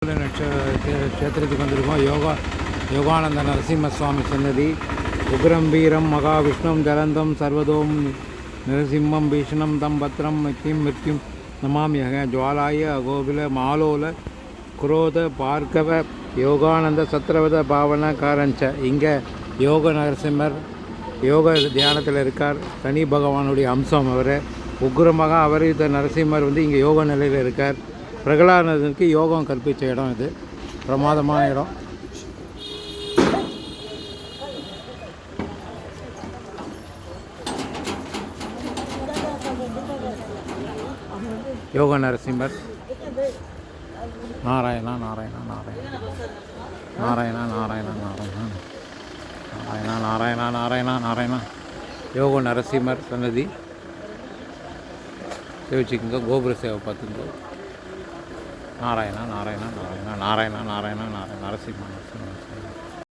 க்ஷேத்திரத்துக்கு வந்திருக்கோம். யோகானந்த நரசிம்ம சுவாமி சன்னதி. உக்ரம் வீரம் மகாவிஷ்ணும் ஜலந்தம் சர்வதோம் நரசிம்மம் பீஷணம் தம் பத்ரம் மிருத்யும் நமாமியக ஜுவாலாய அகோபில மாலோல குரோத பார்க்கவ யோகானந்த சத்ரவத பாவன காரஞ்ச. இங்கே யோக நரசிம்மர் யோக தியானத்தில் இருக்கார். தனி பகவானுடைய அம்சம் அவர். உக்ரமாக அவரித்த நரசிம்மர் இங்கே யோக நிலையில் இருக்கார். பிரகலாதனுக்கு யோகம் கற்பித்த இடம் இது. பிரமாதமான இடம். யோக நரசிம்மர். நாராயணா நாராயணா நாராயணா நாராயணா நாராயணா நாராயணா நாராயணா நாராயணா நாராயணா நாராயணா. யோக நரசிம்மர் சன்னதி சேவிச்சுக்குங்க. கோபுர சேவை பார்த்துங்க. நாராயணா நாராயணா நாராயணா நாராயணா நாராயணா நாராயண நரசிம்ம நரசிம்ம.